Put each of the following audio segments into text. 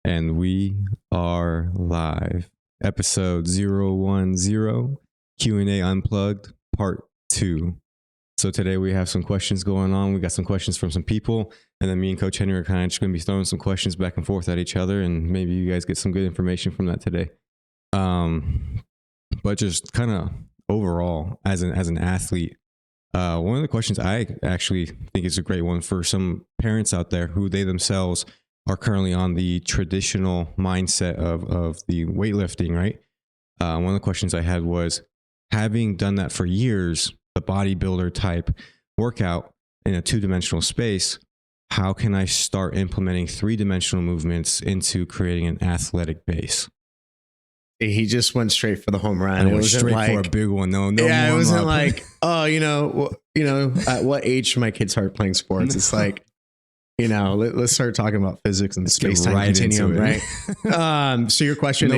And we are live. Ep.010 Q&A Unplugged Part 2. So today we have some questions going on. We got some questions from some people, and then me and Coach Henry are kind of just going to be throwing some questions back and forth at each other, and maybe you guys get some good information from that today. But just kind of overall, as an athlete, one of the questions I actually think is a great one for some parents out there who they themselves are currently on the traditional mindset of the weightlifting, right? One of the questions I had was, having done that for years, the bodybuilder type workout in a two-dimensional space, how can I start implementing three-dimensional movements into creating an athletic base? He just went straight for the home run. And it was straight for a big one. No, yeah, it wasn't like, oh, at what age should my kids start playing sports? It's like, let's start talking about physics and space-time continuum, right? So your question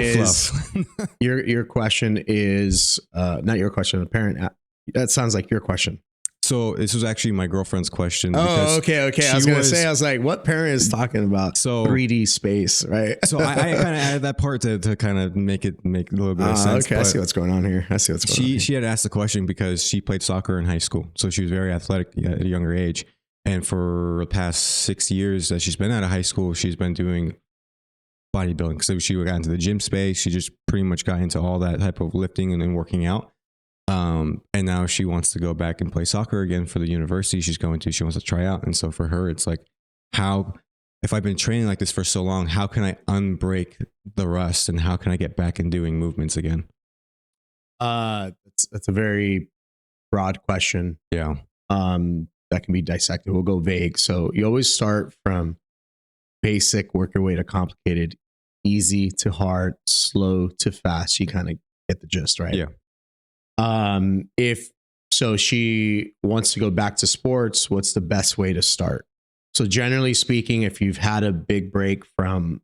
your question is not your question, a parent. That sounds like your question. So this was actually my girlfriend's question. Oh, okay. I was going to say, I was like, what parent is talking about 3D space, right? So I kind of added that part to kind of make a little bit of sense. Okay, I see what's going on here. She had asked the question because she played soccer in high school. So she was very athletic at a younger age. And for the past 6 years that she's been out of high school, she's been doing bodybuilding. So she got into the gym space. She just pretty much got into all that type of lifting and then working out. And now she wants to go back and play soccer again for the university she's going to. She wants to try out. And so for her, it's like, if I've been training like this for so long, how can I unbreak the rust and how can I get back and doing movements again? That's a very broad question. Yeah. That can be dissected. We'll go vague. So you always start from basic, work your way to complicated, easy to hard, slow to fast. You kind of get the gist, right? Yeah. If so, she wants to go back to sports. What's the best way to start? So generally speaking, if you've had a big break from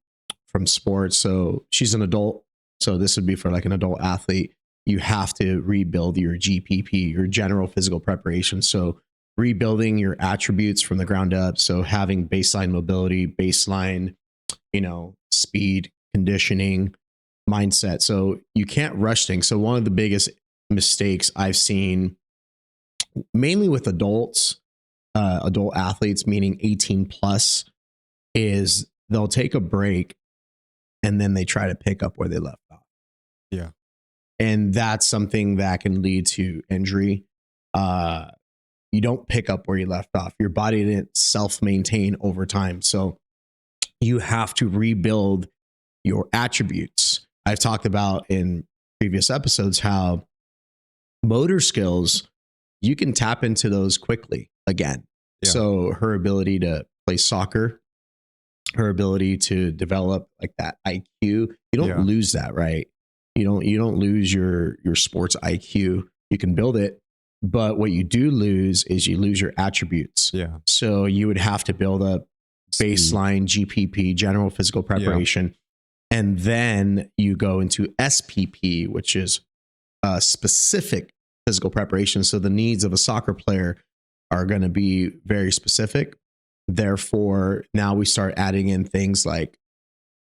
sports, so she's an adult, so this would be for like an adult athlete, you have to rebuild your GPP, your general physical preparation. So rebuilding your attributes from the ground up. So having baseline mobility, baseline, speed, conditioning, mindset. So you can't rush things. So one of the biggest mistakes I've seen mainly with adult athletes, meaning 18 plus, is they'll take a break and then they try to pick up where they left off. Yeah. And that's something that can lead to injury. You don't pick up where you left off. Your body didn't self-maintain over time. So you have to rebuild your attributes. I've talked about in previous episodes how motor skills, you can tap into those quickly again. Yeah. So her ability to play soccer, her ability to develop like that IQ, you don't lose that, right? You don't lose your sports IQ. You can build it, but what you do lose is you lose your attributes. Yeah. So you would have to build up baseline GPP, general physical preparation, and then you go into SPP, which is specific physical preparation. So the needs of a soccer player are going to be very specific. Therefore, now we start adding in things like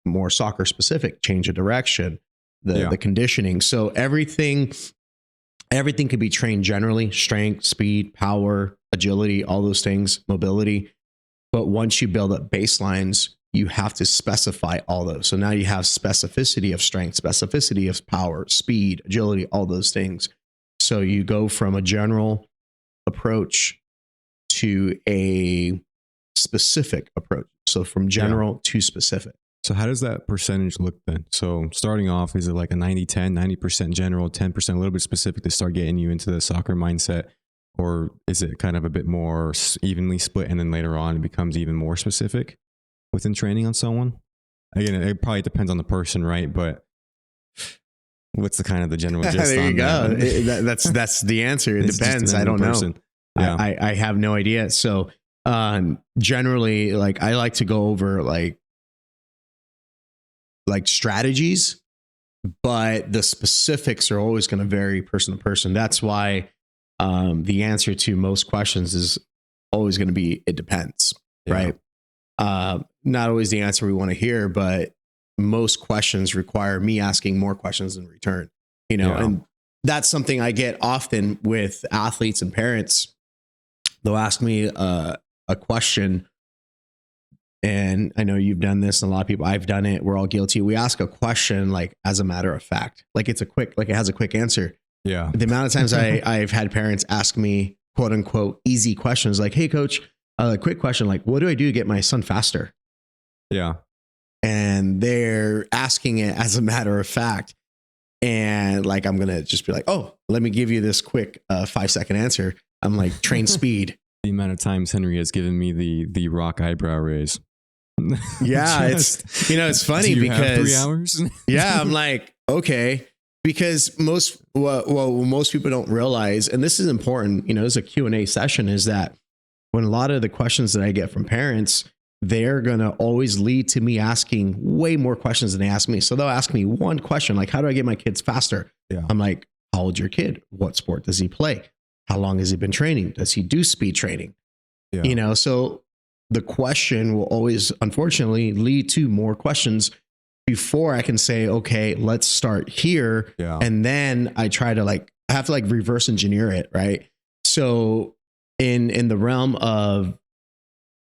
more soccer specific, change of direction, the conditioning. So everything can be trained generally: strength, speed, power, agility, all those things, mobility. But once you build up baselines, you have to specify all those. So now you have specificity of strength, specificity of power, speed, agility, all those things. So you go from a general approach to a specific approach. So from general to specific. So how does that percentage look then? So starting off, is it like a 90-10, 90% general, 10% a little bit specific to start getting you into the soccer mindset? Or is it kind of a bit more evenly split and then later on it becomes even more specific within training on someone? Again, it probably depends on the person, right? But what's the kind of the general gist there you on go. that? That's the answer. It depends. I don't know. Yeah. I have no idea. So generally, like I like to go over like strategies, but the specifics are always going to vary person to person. That's why the answer to most questions is always going to be, it depends, right? Not always the answer we want to hear, but most questions require me asking more questions in return, you know, and that's something I get often with athletes and parents. They'll ask me a question, and I know you've done this, and a lot of people, I've done it. We're all guilty. We ask a question like as a matter of fact, like it has a quick answer. Yeah. The amount of times I've had parents ask me quote unquote easy questions like, "Hey coach, a quick question, like what do I do to get my son faster?" Yeah. And they're asking it as a matter of fact. And like, I'm going to just be like, "Oh, let me give you this quick 5-second answer." I'm like, train speed. The amount of times Henry has given me the rock eyebrow raise. Yeah. It's funny do you because have 3 hours. yeah, I'm like, okay, because most people don't realize, and this is important, as a Q&A session, is that when a lot of the questions that I get from parents, they're going to always lead to me asking way more questions than they ask me. So they'll ask me one question, like, how do I get my kids faster? Yeah. I'm like, how old's your kid? What sport does he play? How long has he been training? Does he do speed training? Yeah. So the question will always, unfortunately, lead to more questions before I can say, okay, let's start here. Yeah. And then I try to I have to reverse engineer it. Right. So in the realm of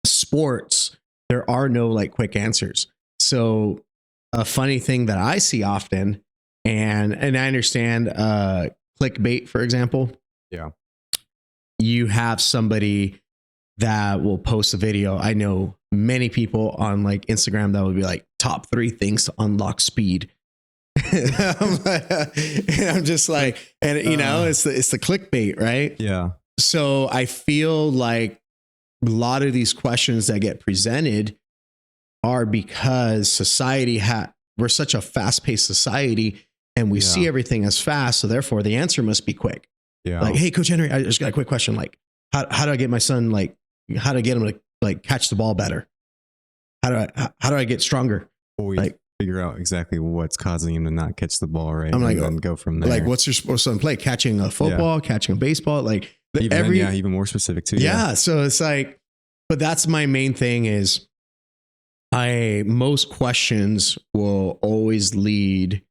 sports, there are no quick answers. So a funny thing that I see often, and I understand clickbait, for example. Yeah. You have somebody that will post a video. I know many people on Instagram that would be like, top 3 things to unlock speed. And I'm just like, and it's the clickbait, right? Yeah. So I feel like a lot of these questions that get presented are because we're such a fast-paced society, and we see everything as fast. So therefore the answer must be quick. Yeah. Like, hey, Coach Henry, I just got a quick question. Like, how do I get my son, how do I get him to catch the ball better? How do I get stronger? We figure out exactly what's causing him to not catch the ball, right? I'm like, and then go from there. Like, what's your son play? Catching a football, catching a baseball, even more specific too. Yeah. So it's but that's my main thing is most questions will always lead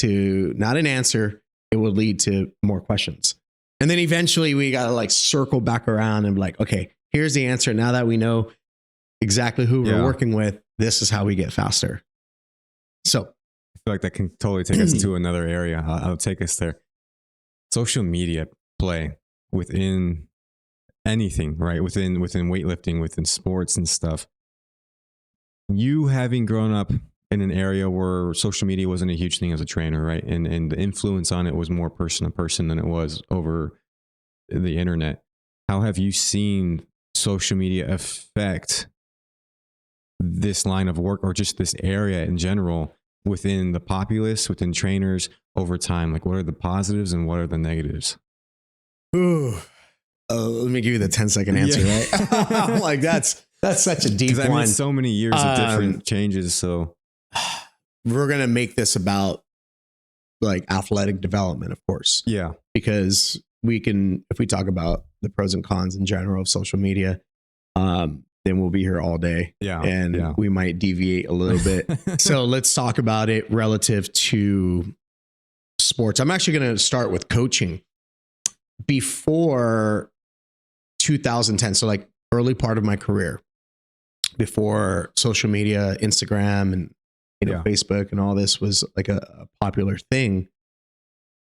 to not an answer. It will lead to more questions. And then eventually we got to circle back around and be like, okay, here's the answer. Now that we know exactly who we're working with, this is how we get faster. So I feel like that can totally take us to another area. I'll take us there. Social media play within anything, right? Within weightlifting, within sports and stuff. You having grown up in an area where social media wasn't a huge thing as a trainer, right? And the influence on it was more person to person than it was over the internet. How have you seen social media affect this line of work, or just this area in general, within the populace, within trainers over time? What are the positives and what are the negatives? Ooh. Let me give you the 10-second answer, right? I'm like, that's such a deep one. So many years of different changes. So we're going to make this about athletic development, of course. Yeah. Because if we talk about the pros and cons in general of social media, then we'll be here all day. Yeah. And we might deviate a little bit. So let's talk about it relative to sports. I'm actually going to start with coaching. Before 2010, so early part of my career, before social media, Instagram, and Facebook and all this was a popular thing,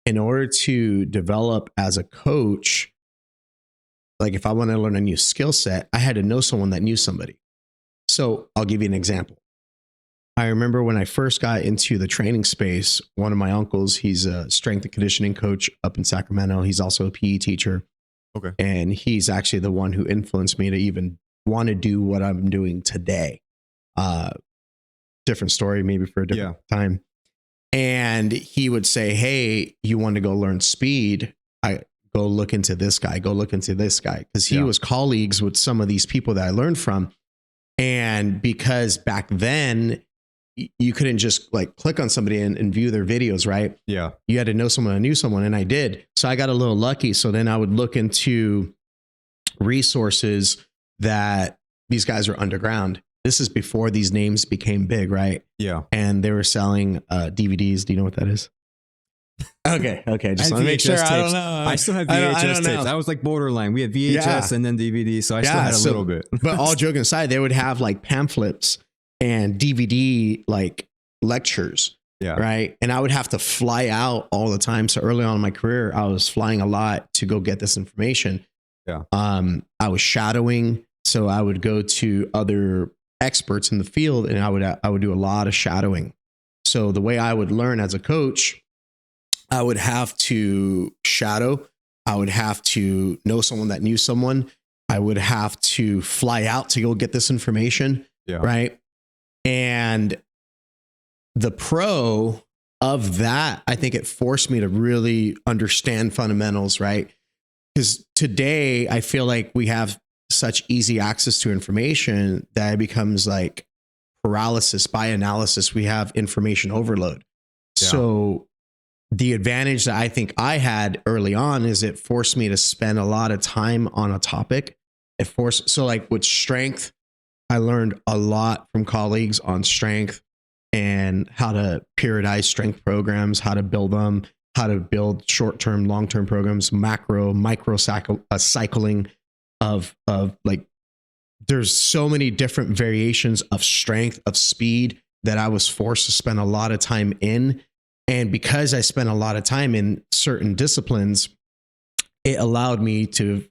in order to develop as a coach, if I want to learn a new skill set, I had to know someone that knew somebody. So I'll give you an example. I remember when I first got into the training space, one of my uncles, he's a strength and conditioning coach up in Sacramento. He's also a PE teacher. Okay. And he's actually the one who influenced me to even want to do what I'm doing today. Different story, maybe for a different time. And he would say, hey, you want to go learn speed? Go look into this guy, go look into this guy. Because he was colleagues with some of these people that I learned from. And because back then, you couldn't just click on somebody and view their videos, right? Yeah. You had to know someone who knew someone, and I did. So I got a little lucky. So then I would look into resources that these guys are underground. this is before these names became big, right? Yeah. And they were selling DVDs. Do you know what that is? Okay. Just want to make sure. VHS I don't tapes. know. I still have I VHS don't know. tapes. I was like borderline. We had VHS Yeah. and then DVD, so I still had a little bit. But all joking aside, they would have like pamphlets and DVD like lectures. Yeah. Right. And I would have to fly out all the time. So early on in my career, I was flying a lot to go get this information. Yeah. I was shadowing. So I would go to other experts in the field and I would do a lot of shadowing. So the way I would learn as a coach, I would have to shadow. I would have to know someone that knew someone. I would have to fly out to go get this information. Yeah. Right. And the pro of that, I think it forced me to really understand fundamentals, right? Because today I feel like we have such easy access to information that it becomes like paralysis by analysis. We have information overload. Yeah. So the advantage that I think I had early on is it forced me to spend a lot of time on a topic. So like with strength, I learned a lot from colleagues on strength and how to periodize strength programs, how to build them, how to build short-term, long-term programs, micro cycling of like, there's so many different variations of strength, of speed that I was forced to spend a lot of time in. And because I spent a lot of time in certain disciplines, it allowed me to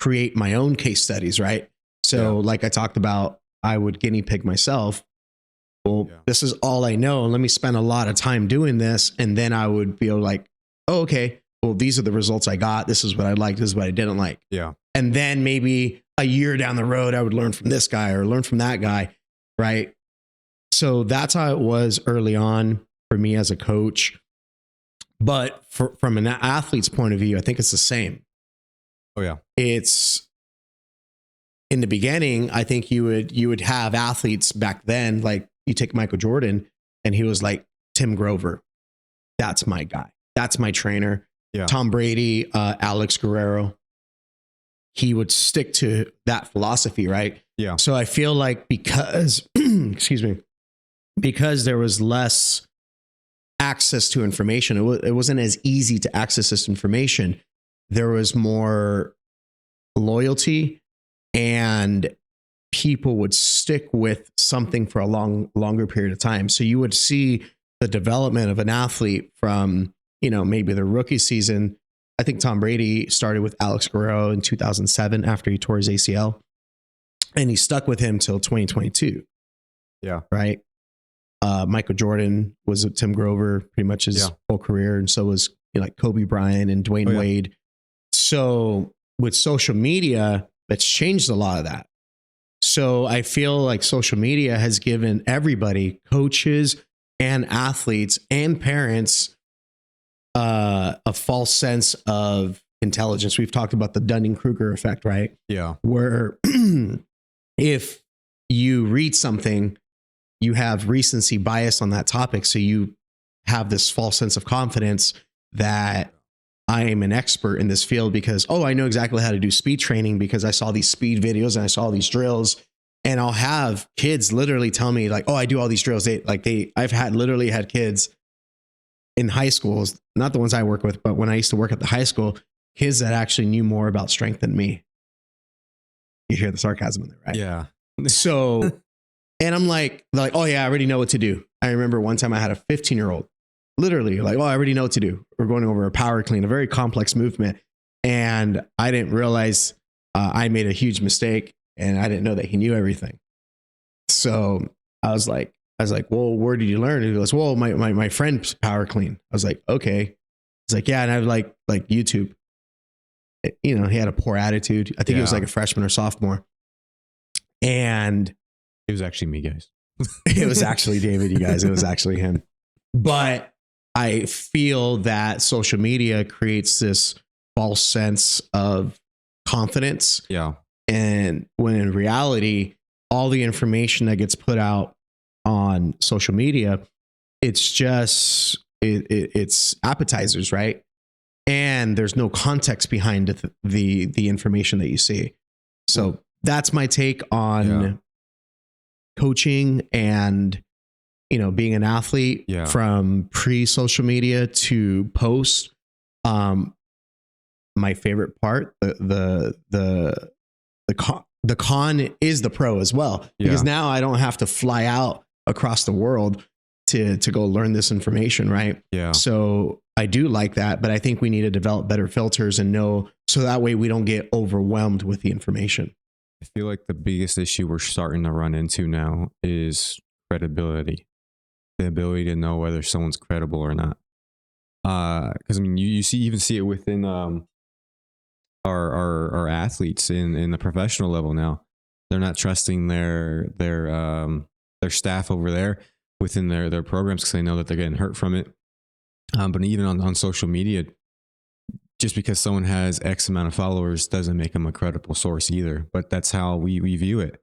create my own case studies, right? So like I talked about, I would guinea pig myself. Well, this is all I know. Let me spend a lot of time doing this. And then I would feel like, oh, okay, well, these are the results I got. This is what I liked. This is what I didn't like. Yeah. And then maybe a year down the road, I would learn from this guy or learn from that guy. Right. So that's how it was early on for me as a coach. But from an athlete's point of view, I think it's the same. Oh, yeah. It's in the beginning, I think you would have athletes back then, like you take Michael Jordan and he was like Tim Grover. That's my guy. That's my trainer. Yeah. Tom Brady, Alex Guerrero. He would stick to that philosophy, right? Yeah. So I feel like because, excuse me, because there was less access to information, it wasn't as easy to access this information. There was more loyalty and people would stick with something for a longer period of time. So you would see the development of an athlete from, maybe the rookie season. I think Tom Brady started with Alex Guerrero in 2007 after he tore his ACL, and he stuck with him till 2022. Yeah. Right. Michael Jordan was with Tim Grover pretty much his whole career. And so was like Kobe Bryant and Dwayne Wade. So with social media, that's changed a lot of that. So I feel like social media has given everybody, coaches and athletes and parents, a false sense of intelligence. We've talked about the Dunning-Kruger effect, right? Yeah. Where if you read something, you have recency bias on that topic. So you have this false sense of confidence that I am an expert in this field because, I know exactly how to do speed training because I saw these speed videos and I saw these drills. And I'll have kids literally tell me like, I do all these drills. I've literally had kids in high schools, not the ones I work with, but when I used to work at the high school, kids that actually knew more about strength than me. You hear the sarcasm in there, right? Yeah. So, and I'm like, oh yeah, I already know what to do. I remember one time I had a 15-year-old literally like, I already know what to do. We're going over a power clean, a very complex movement. And I didn't realize I made a huge mistake and I didn't know that he knew everything. So I was like, well, where did you learn? And he goes, well, my friend's power clean. I was like, okay. It's like, yeah. And I was like YouTube, he had a poor attitude. I think he was like a freshman or sophomore. And it was actually me, guys. It was actually David, you guys. It was actually him. But I feel that social media creates this false sense of confidence. Yeah. And when in reality, all the information that gets put out on social media, it's just, it's appetizers, right? And there's no context behind the information that you see. So that's my take on coaching and, being an athlete from pre-social media to post. My favorite part, the con is the pro as well, because now I don't have to fly out across the world to go learn this information. Right. Yeah. So I do like that, but I think we need to develop better filters and know, so that way we don't get overwhelmed with the information. I feel like the biggest issue we're starting to run into now is credibility, the ability to know whether someone's credible or not. Because I mean, you even see it within our athletes in the professional level now. They're not trusting their staff over there within their programs, because they know that they're getting hurt from it. But even on social media, just because someone has X amount of followers doesn't make them a credible source either. But that's how we view it.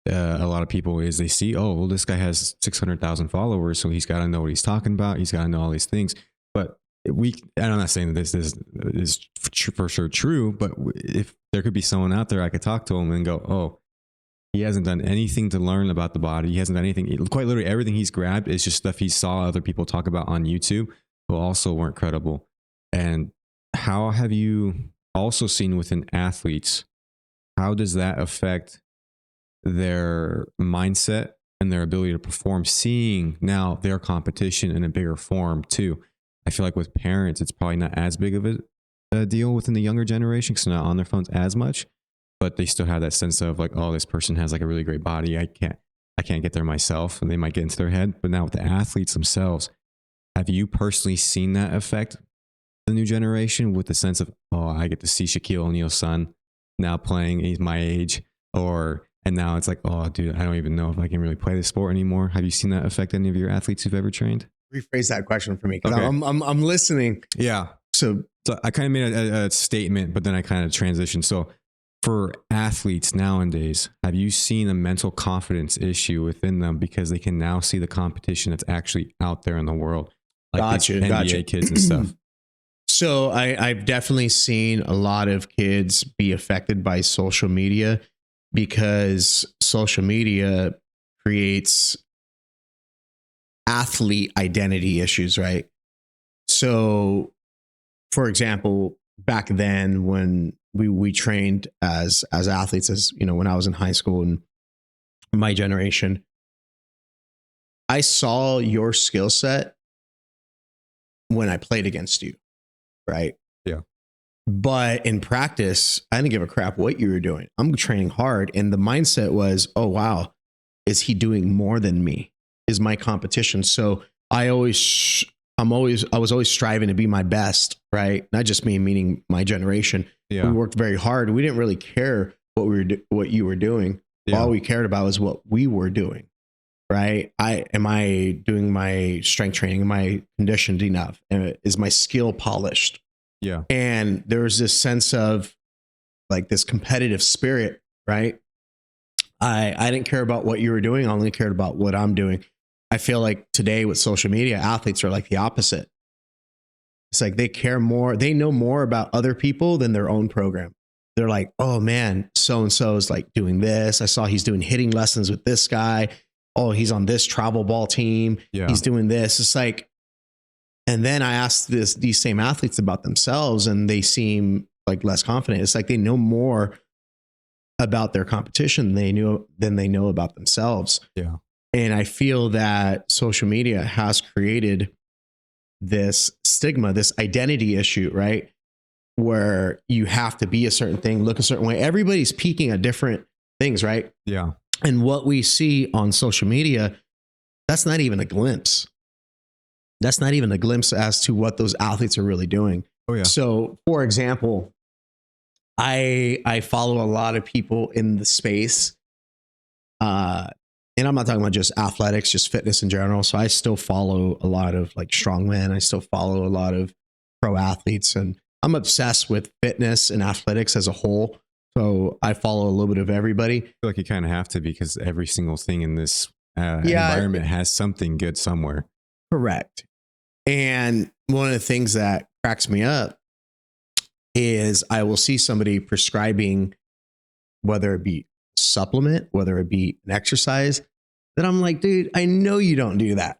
A lot of people is they see, oh, well, this guy has 600,000 followers, so he's got to know what he's talking about. He's got to know all these things. But I'm not saying that this is for sure true, but if there could be someone out there, I could talk to him and go, oh, he hasn't done anything to learn about the body. He hasn't done anything. Quite literally, everything he's grabbed is just stuff he saw other people talk about on YouTube who also weren't credible. And how have you also seen within athletes, how does that affect their mindset and their ability to perform, seeing now their competition in a bigger form too? I feel like with parents, it's probably not as big of a deal within the younger generation, because they're not on their phones as much, but they still have that sense of like, oh, this person has like a really great body. I can't get there myself, and they might get into their head. But now with the athletes themselves, have you personally seen that affect the new generation with the sense of, oh, I get to see Shaquille O'Neal's son now playing, he's my age, and now it's like, oh, dude, I don't even know if I can really play this sport anymore. Have you seen that affect any of your athletes who've ever trained? Rephrase that question for me, because Okay. I'm listening. Yeah. So I kind of made a statement, but then I kind of transitioned. So for athletes nowadays, have you seen a mental confidence issue within them because they can now see the competition that's actually out there in the world? Like NBA kids and stuff. So I've definitely seen a lot of kids be affected by social media, because social media creates athlete identity issues, right? So, for example, back then when we trained as athletes, as when I was in high school and my generation, I saw your skill set when I played against you, right? Yeah. But in practice, I didn't give a crap what you were doing. I'm training hard, and the mindset was, oh wow, is he doing more than me? Is my competition? So I was always striving to be my best, right? Not just me, meaning my generation. Yeah. We worked very hard. We didn't really care what you were doing. Yeah. All we cared about was what we were doing, right? Am I doing my strength training? Am I conditioned enough? Is my skill polished? Yeah. And there's this sense of like this competitive spirit, right? I didn't care about what you were doing. I only cared about what I'm doing. I feel like today with social media, athletes are like the opposite. It's like they care more. They know more about other people than their own program. They're like, oh man, so-and-so is like doing this. I saw he's doing hitting lessons with this guy. Oh, he's on this travel ball team. Yeah. He's doing this. It's like, and then I asked these same athletes about themselves, and they seem like less confident. It's like they know more about their competition than they know about themselves. Yeah. And I feel that social media has created this stigma, this identity issue, right? Where you have to be a certain thing, look a certain way. Everybody's peaking at different things, right? Yeah. And what we see on social media, that's not even a glimpse. That's not even a glimpse as to what those athletes are really doing. Oh yeah. So, for example, I follow a lot of people in the space, and I'm not talking about just athletics, just fitness in general. So I still follow a lot of like strongmen. I still follow a lot of pro athletes, and I'm obsessed with fitness and athletics as a whole. So I follow a little bit of everybody. I feel like you kind of have to, because every single thing in this environment has something good somewhere. Correct. And one of the things that cracks me up is I will see somebody prescribing, whether it be supplement, whether it be an exercise, that I'm like, dude, I know you don't do that.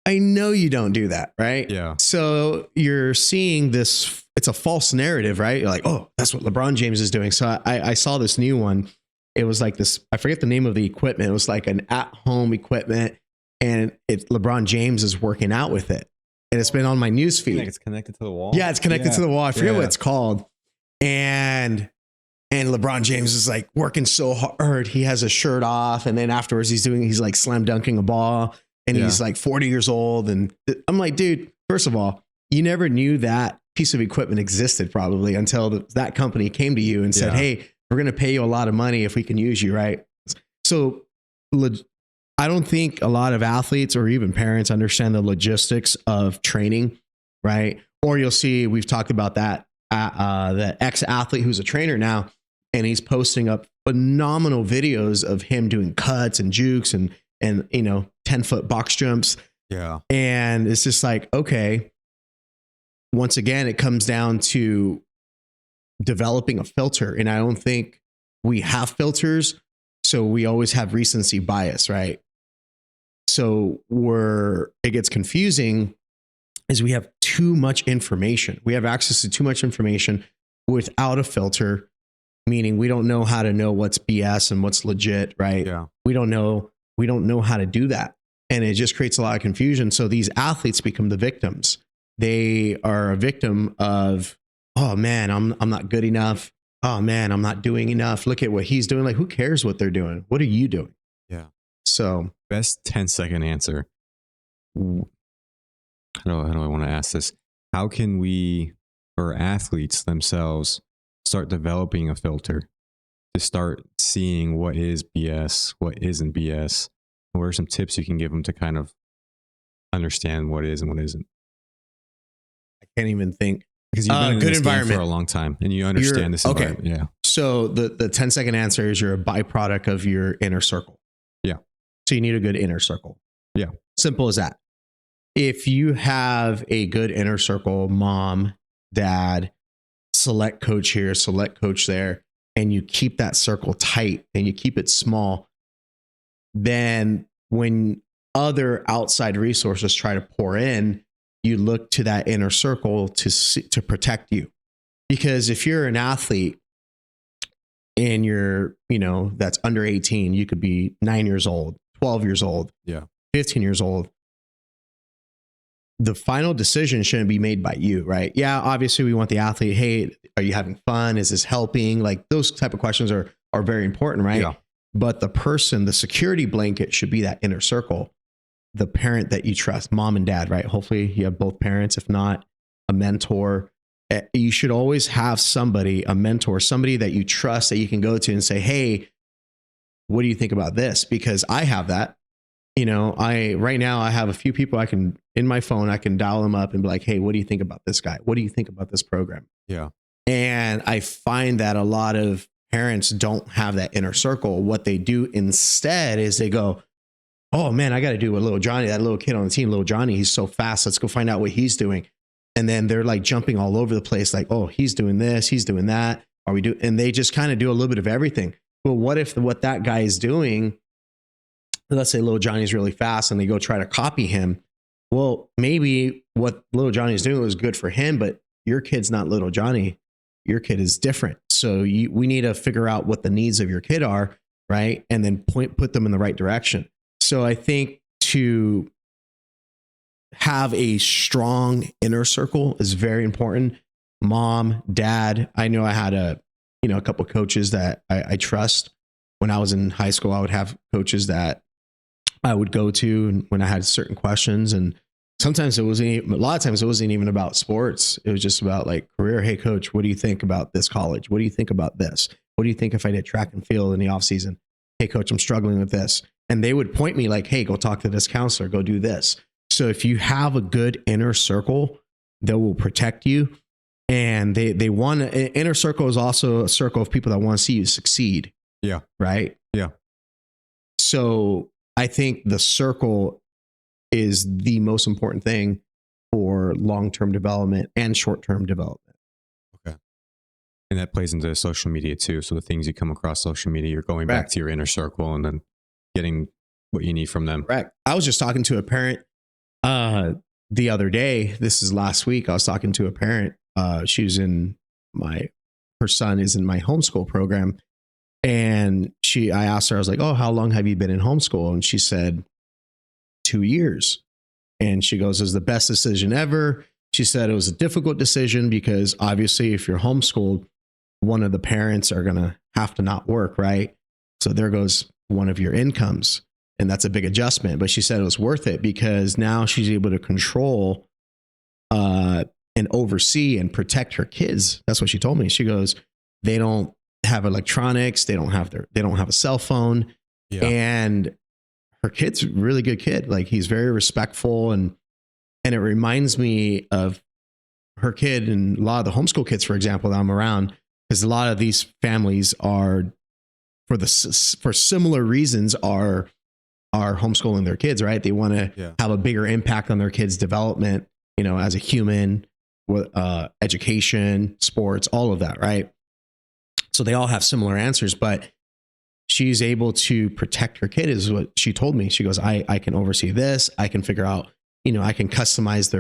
I know you don't do that, right? Yeah. So you're seeing this, it's a false narrative, right? You're like, oh, that's what LeBron James is doing. So I saw this new one. It was like this, I forget the name of the equipment. It was like an at-home equipment, and LeBron James is working out with it. And it's been on my news feed. Like it's connected to the wall. Yeah, it's connected to the wall. I forget what it's called. And LeBron James is like working so hard. He has a shirt off, and then afterwards he's like slam dunking a ball, and he's like 40 years old. And I'm like, dude, first of all, you never knew that piece of equipment existed probably until that company came to you and said, hey, we're going to pay you a lot of money if we can use you, right? So I don't think a lot of athletes or even parents understand the logistics of training, right? Or you'll see, we've talked about that, the ex-athlete who's a trainer now, and he's posting up phenomenal videos of him doing cuts and jukes and 10-foot box jumps. Yeah. And it's just like, okay, once again, it comes down to developing a filter. And I don't think we have filters. So we always have recency bias, right? So where it gets confusing is we have too much information. We have access to too much information without a filter, meaning we don't know how to know what's BS and what's legit, right? Yeah. We don't know how to do that. And it just creates a lot of confusion. So these athletes become the victims. They are a victim of, oh man, I'm not good enough. Oh man, I'm not doing enough. Look at what he's doing. Like, who cares what they're doing? What are you doing? Yeah. So best 10-second answer. How do I want to ask this? How can we, or athletes themselves, start developing a filter to start seeing what is BS, what isn't BS? What are some tips you can give them to kind of understand what is and what isn't? I can't even think. Because you've been in good this environment game for a long time and you understand this environment. Okay. Yeah. So the 10-second answer is you're a byproduct of your inner circle. Yeah. So you need a good inner circle. Yeah. Simple as that. If you have a good inner circle, mom, dad, select coach here, select coach there, and you keep that circle tight and you keep it small, then when other outside resources try to pour in, you look to that inner circle to protect you. Because if you're an athlete and you're, that's under 18, you could be 9 years old, 12 years old, 15 years old. The final decision shouldn't be made by you, right? Yeah, obviously we want the athlete, hey, are you having fun? Is this helping? Like those type of questions are very important, right? Yeah. But the person, the security blanket should be that inner circle, the parent that you trust, mom and dad, right? Hopefully you have both parents, if not a mentor. You should always have somebody, a mentor, somebody that you trust that you can go to and say, hey, what do you think about this? Because I have that. Right now I have a few people in my phone, I can dial them up and be like, hey, what do you think about this guy? What do you think about this program? Yeah. And I find that a lot of parents don't have that inner circle. What they do instead is they go, oh man, I got to do what little Johnny, that little kid on the team, little Johnny, he's so fast. Let's go find out what he's doing. And then they're like jumping all over the place. Like, oh, he's doing this, he's doing that. And they just kind of do a little bit of everything. But what if what that guy is doing, let's say little Johnny's really fast and they go try to copy him. Well, maybe what little Johnny's doing was good for him, but your kid's not little Johnny. Your kid is different. So we need to figure out what the needs of your kid are, right? And then put them in the right direction. So I think to have a strong inner circle is very important. Mom, dad. I know I had a couple of coaches that I trust. When I was in high school, I would have coaches that I would go to when I had certain questions. And sometimes a lot of times it wasn't even about sports. It was just about like career. Hey coach, what do you think about this college? What do you think about this? What do you think if I did track and field in the off season? Hey coach, I'm struggling with this. And they would point me like, hey, go talk to this counselor, go do this. So if you have a good inner circle, they will protect you. And they want inner circle is also a circle of people that want to see you succeed. Yeah. Right. Yeah. So I think the circle is the most important thing for long-term development and short-term development. Okay. And that plays into social media too. So the things you come across social media, you're going back to your inner circle and then getting what you need from them. Correct. I was just talking to a parent the other day. This is last week. I was talking to a parent. She's in her son is in my homeschool program. And I asked her, I was like, oh, how long have you been in homeschool? And she said, 2 years. And she goes, it was the best decision ever. She said it was a difficult decision because obviously if you're homeschooled, one of the parents are going to have to not work, right? So there goes one of your incomes. And that's a big adjustment. But she said it was worth it because now she's able to control and oversee and protect her kids. That's what she told me. She goes, they don't have electronics. They don't have a cell phone. Yeah. And her kid's a really good kid. Like he's very respectful. And it reminds me of her kid and a lot of the homeschool kids, for example, that I'm around, because a lot of these families are for similar reasons are homeschooling their kids, right? They want to have a bigger impact on their kids' development, as a human, with education, sports, all of that, right? So they all have similar answers, but she's able to protect her kid is what she told me. She goes, I can oversee this. I can figure out, I can customize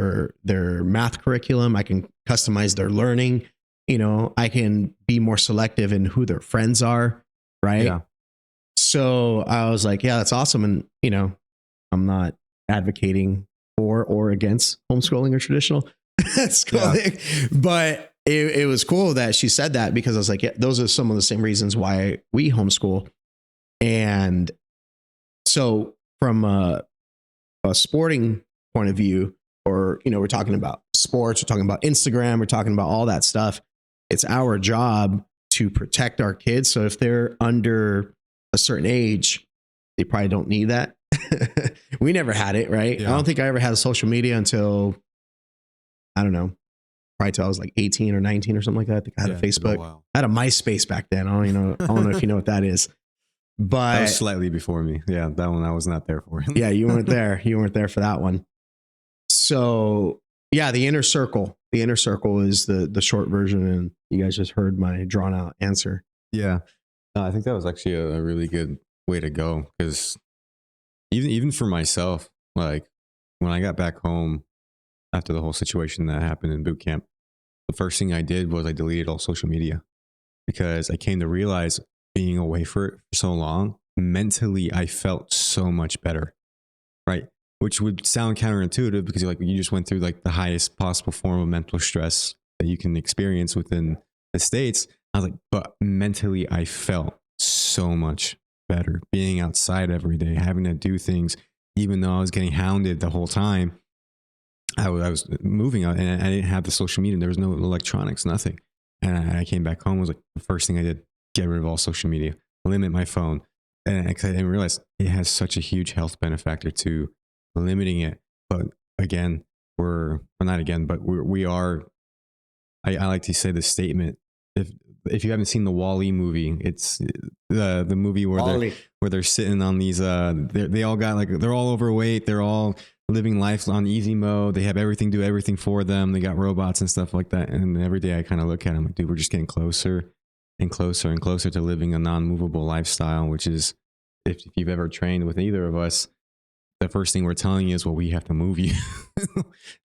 their math curriculum. I can customize their learning. I can be more selective in who their friends are. Right. Yeah. So I was like, yeah, that's awesome. And, I'm not advocating for or against homeschooling or traditional schooling, but it was cool that she said that because I was like, yeah, those are some of the same reasons why we homeschool. And so from a sporting point of view, or, we're talking about sports, we're talking about Instagram, we're talking about all that stuff. It's our job to protect our kids. So if they're under a certain age, they probably don't need that. We never had it, right? Yeah. I don't think I ever had a social media until, I don't know, probably till I was like 18 or 19 or something like that. I think I had a Facebook. I had a MySpace back then. I don't know if you know what that is. But that was slightly before me. Yeah, that one I was not there for. Yeah, you weren't there. You weren't there for that one. So yeah, the inner circle. The inner circle is the short version, and you guys just heard my drawn out answer. Yeah, no, I think that was actually a really good way to go, because even for myself, like when I got back home after the whole situation that happened in boot camp, the first thing I did was I deleted all social media, because I came to realize being away for it for so long, mentally I felt so much better, right? Which would sound counterintuitive because you just went through like the highest possible form of mental stress that you can experience within the States. I was like, but mentally I felt so much better being outside every day, having to do things, even though I was getting hounded the whole time. I was moving out and I didn't have the social media. There was no electronics, nothing. And I came back home, was like the first thing I did, get rid of all social media, limit my phone. And I didn't realize it has such a huge health benefactor to limiting it. But again, we are, I like to say the statement, if you haven't seen the Wall-E movie, it's the movie where they're sitting on these, they all got like, they're all overweight. They're all living life on easy mode. They have do everything for them. They got robots and stuff like that. And every day I kind of look at them like, dude, we're just getting closer and closer and closer to living a non-movable lifestyle, which is, if you've ever trained with either of us, the first thing we're telling you is, well, we have to move you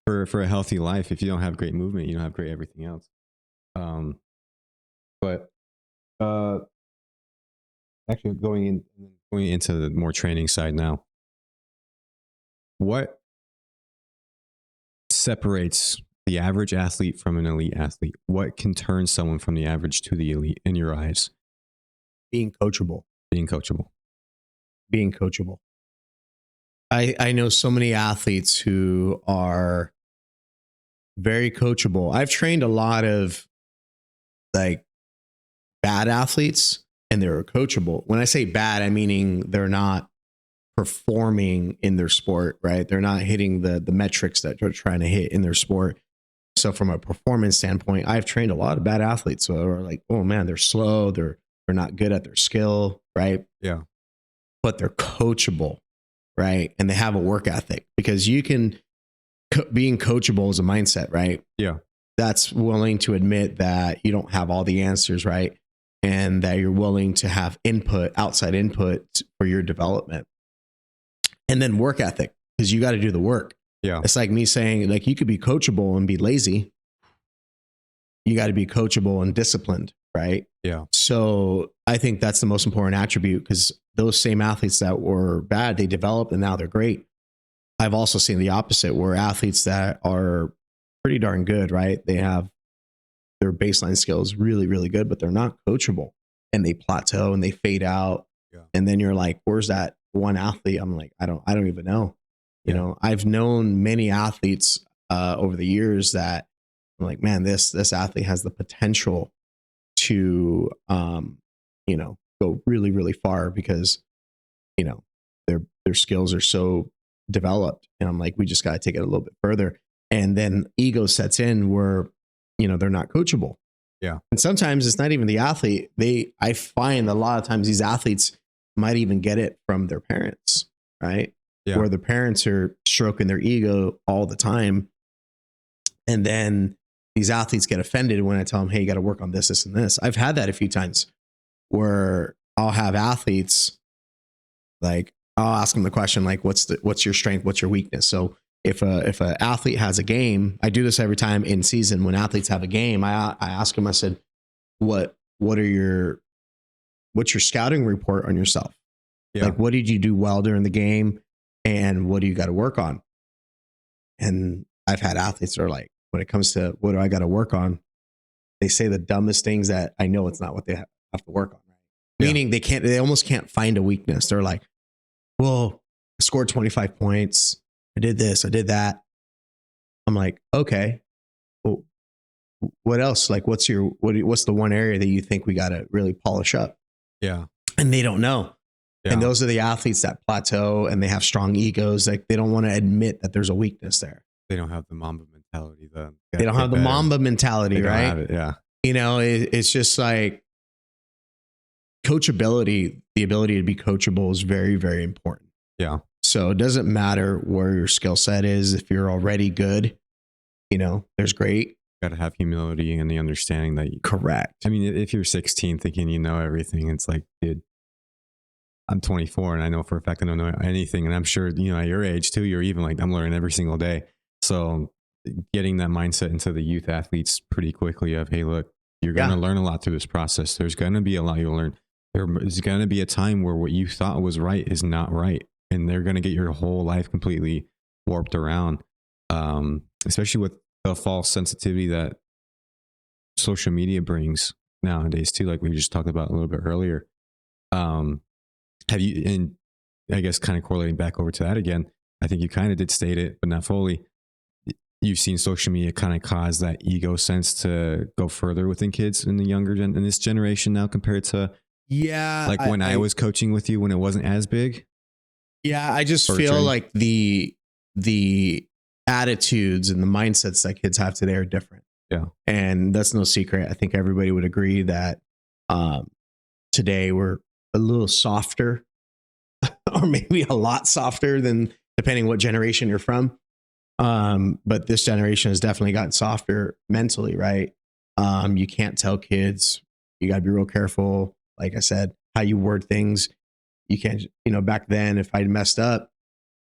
for a healthy life. If you don't have great movement, you don't have great everything else. But actually going into the more training side now, what separates the average athlete from an elite athlete? What can turn someone from the average to the elite in your eyes? Being coachable. I know so many athletes who are very coachable. I've trained a lot of like bad athletes and they're coachable. When I say bad, I'm meaning they're not performing in their sport, right? They're not hitting the metrics that they're trying to hit in their sport. So from a performance standpoint, I've trained a lot of bad athletes who are like, oh man, they're slow. They're not good at their skill, right? Yeah. But they're coachable, right? And they have a work ethic, because you can, being coachable is a mindset, right? Yeah. That's willing to admit that you don't have all the answers, right? And that you're willing to have outside input for your development. And then work ethic, because you got to do the work. Yeah. It's like me saying, like, you could be coachable and be lazy. You got to be coachable and disciplined, right? Yeah. So I think that's the most important attribute, because those same athletes that were bad, they developed and now they're great. I've also seen the opposite, where athletes that are pretty darn good, right? They have their baseline skills really, really good, but they're not coachable, and they plateau and they fade out. Yeah. And then you're like, where's that one athlete? I'm like, I don't even know. You know, I've known many athletes over the years that I'm like, man, this athlete has the potential to, you know, go really, really far, because, you know, their skills are so developed. And I'm like, we just got to take it a little bit further. And then ego sets in where, you know, they're not coachable. Yeah. And sometimes it's not even the athlete. I find a lot of times these athletes might even get it from their parents, right? Yeah. Where the parents are stroking their ego all the time. And then these athletes get offended when I tell them, hey, you got to work on this, this, and this. I've had that a few times where I'll have athletes, like, I'll ask them the question, like, what's your strength? What's your weakness? So if an athlete has a game, I do this every time in season. When athletes have a game, I ask them, I said, what's your scouting report on yourself? Yeah. Like, what did you do well during the game? And what do you got to work on? And I've had athletes that are like, when it comes to what do I got to work on, they say the dumbest things that I know it's not what they have to work on. Right? Yeah. Meaning they almost can't find a weakness. They're like, well, I scored 25 points. I did this, I did that. I'm like, okay, well, what else? Like, what's the one area that you think we got to really polish up? Yeah. And they don't know. Yeah. And those are the athletes that plateau and they have strong egos. Like, they don't want to admit that there's a weakness there. They don't have the Mamba mentality. They don't have the Mamba mentality, they right? Don't have it, yeah. You know, it's just like coachability, the ability to be coachable is very, very important. Yeah. So it doesn't matter where your skill set is. If you're already good, you know, there's great. Got to have humility and the understanding that correct. I mean, if you're 16 thinking you know everything, it's like, dude, I'm 24 and I know for a fact I don't know anything. And I'm sure, you know, at your age too, you're even like, I'm learning every single day. So getting that mindset into the youth athletes pretty quickly of, hey, look, you're going to learn a lot through this process. There's going to be a lot you'll learn. There's going to be a time where what you thought was right is not right. And they're going to get your whole life completely warped around, especially with the false sensitivity that social media brings nowadays too, like we just talked about a little bit earlier. Have you, and I guess kind of correlating back over to that again, I think you kind of did state it, but not fully. You've seen social media kind of cause that ego sense to go further within kids in the younger in this generation now compared to like when I was coaching with you when it wasn't as big. Yeah, I just feel like the attitudes and the mindsets that kids have today are different. Yeah. And that's no secret. I think everybody would agree that today we're a little softer or maybe a lot softer than depending what generation you're from. But this generation has definitely gotten softer mentally, right? You can't tell kids, you got to be real careful. Like I said, how you word things. You can't, you know, back then, if I'd messed up,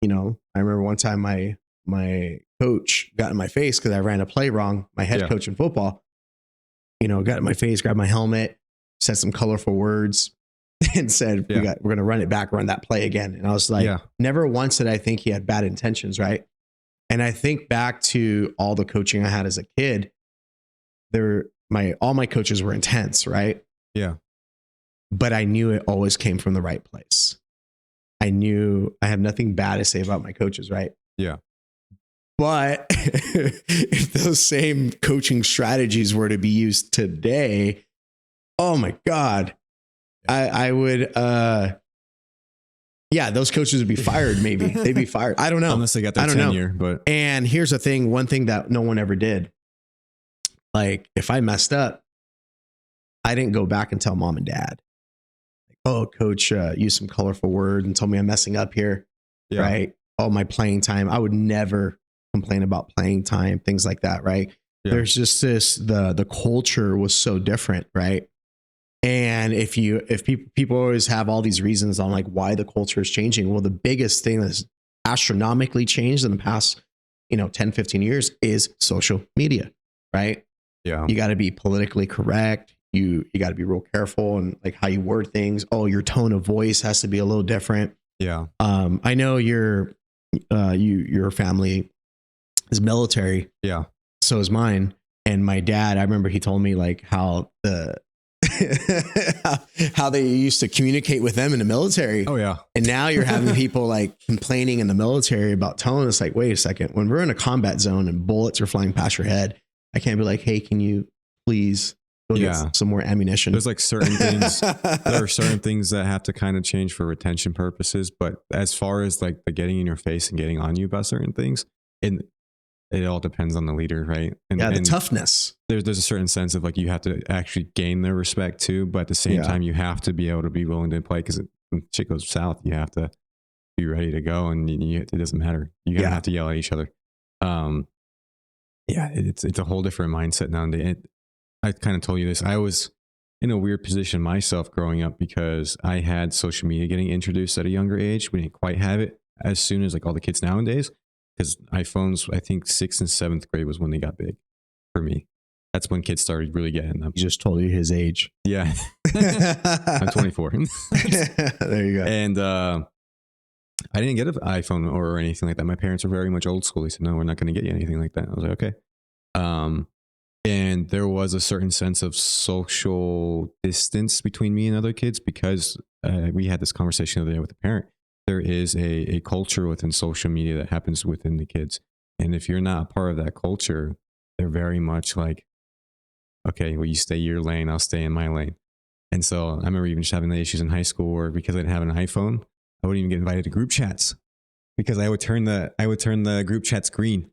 you know, I remember one time my coach got in my face because I ran a play wrong. My head coach in football, you know, got in my face, grabbed my helmet, said some colorful words and said, we're going to run it back, run that play again. And I was like, never once did I think he had bad intentions. Right. And I think back to all the coaching I had as a kid, all my coaches were intense. Right. Yeah. But I knew it always came from the right place. I knew I have nothing bad to say about my coaches, right? Yeah. But if those same coaching strategies were to be used today, oh my God, I would, those coaches would be fired. Maybe they'd be fired. I don't know. Unless they got their tenure, but. And here's the thing. One thing that no one ever did, like if I messed up, I didn't go back and tell mom and dad. Oh, coach, used some colorful word and told me I'm messing up here. Yeah. Right. Oh, my playing time. I would never complain about playing time, things like that. Right. Yeah. There's just the culture was so different. Right. And if people always have all these reasons on like why the culture is changing, well, the biggest thing that's astronomically changed in the past, 10, 15 years is social media, right? Yeah. You got to be politically correct. You got to be real careful and like how you word things. Oh, your tone of voice has to be a little different. Yeah. I know your family is military. Yeah. So is mine. And my dad, I remember he told me like how how they used to communicate with them in the military. Oh yeah. And now you're having people like complaining in the military about tone. It's like, wait a second, when we're in a combat zone and bullets are flying past your head, I can't be like, hey, can you please go get some more ammunition? There's like certain things, there are certain things that have to kind of change for retention purposes. But as far as like the getting in your face and getting on you about certain things, and it all depends on the leader, right? And the toughness. There's a certain sense of like you have to actually gain their respect too, but at the same time, you have to be able to be willing to play because when shit goes south, you have to be ready to go, and it doesn't matter. You're gonna have to yell at each other. It's a whole different mindset nowadays. I kind of told you this. I was in a weird position myself growing up because I had social media getting introduced at a younger age. We didn't quite have it as soon as like all the kids nowadays. Because iPhones, I think 6th and 7th grade was when they got big for me. That's when kids started really getting them. He just told you his age. Yeah. I'm 24. There you go. And I didn't get an iPhone or anything like that. My parents are very much old school. They said, no, we're not going to get you anything like that. I was like, okay. And there was a certain sense of social distance between me and other kids because we had this conversation the other day with a parent. There is a culture within social media that happens within the kids. And if you're not a part of that culture, they're very much like, okay, well, you stay your lane, I'll stay in my lane. And so I remember even just having the issues in high school where because I didn't have an iPhone, I wouldn't even get invited to group chats because I would turn the group chats green.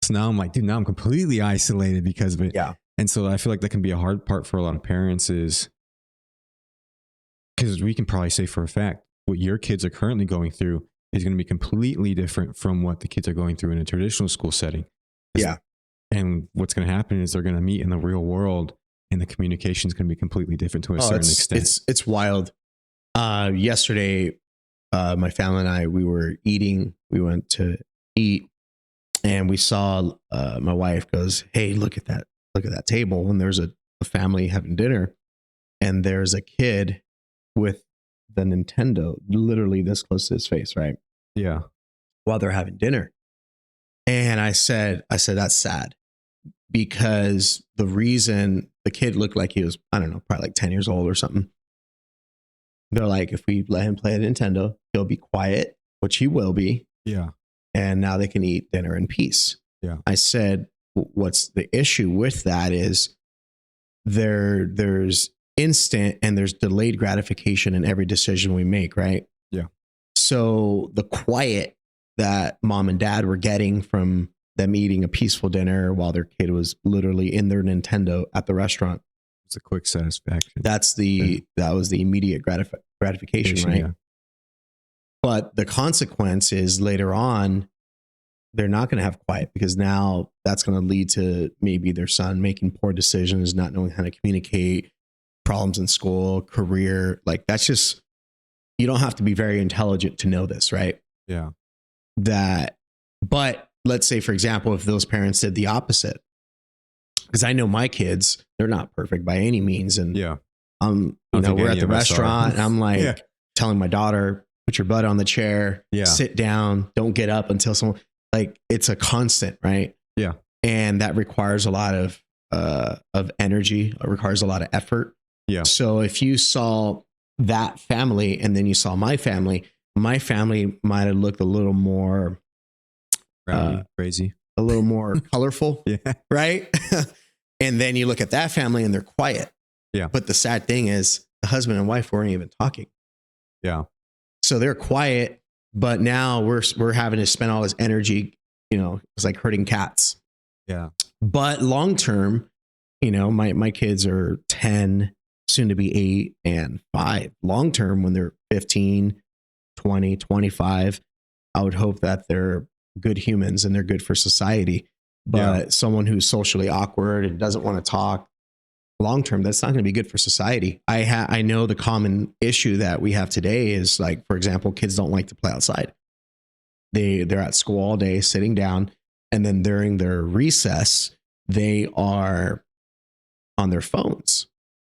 So now I'm like, dude, now I'm completely isolated because of it. Yeah. And so I feel like that can be a hard part for a lot of parents is because we can probably say for a fact, what your kids are currently going through is going to be completely different from what the kids are going through in a traditional school setting. Yeah. And what's going to happen is they're going to meet in the real world and the communication is going to be completely different to a certain extent. It's wild. Yesterday, my family and I, we went to eat and we saw, my wife goes, hey, look at that table. And there's a family having dinner and there's a kid with the Nintendo literally this close to his face, right? Yeah. While they're having dinner. And I said, that's sad because the reason the kid looked like he was, I don't know, probably like 10 years old or something. They're like, if we let him play a Nintendo, he'll be quiet, which he will be. Yeah. And now they can eat dinner in peace. Yeah. I said, what's the issue with that is there's instant and there's delayed gratification in every decision we make, right? Yeah. So the quiet that mom and dad were getting from them eating a peaceful dinner while their kid was literally in their Nintendo at the restaurant. It's a quick satisfaction. That was the immediate gratification, right? Yeah. But the consequence is later on, they're not going to have quiet because now that's going to lead to maybe their son making poor decisions, not knowing how to communicate, problems in school, career. Like that's just, you don't have to be very intelligent to know this, right? Yeah. But let's say, for example, if those parents did the opposite, because I know my kids, they're not perfect by any means. And yeah, we're at the restaurant and I'm like telling my daughter, put your butt on the chair, sit down, don't get up until someone, like it's a constant, right? Yeah. And that requires a lot of energy. It requires a lot of effort. Yeah. So if you saw that family and then you saw my family might have looked a little more crazy, a little more colorful. Yeah. Right. And then you look at that family and they're quiet. Yeah. But the sad thing is the husband and wife weren't even talking. Yeah. So they're quiet, but now we're having to spend all this energy, it's like herding cats. Yeah. But long term, my kids are 10, soon to be 8 and 5. Long term, when they're 15, 20, 25, I would hope that they're good humans and they're good for society. But someone who's socially awkward and doesn't want to talk, long term, that's not going to be good for society. I know the common issue that we have today is like, for example, kids don't like to play outside. They're at school all day sitting down, and then during their recess, they are on their phones.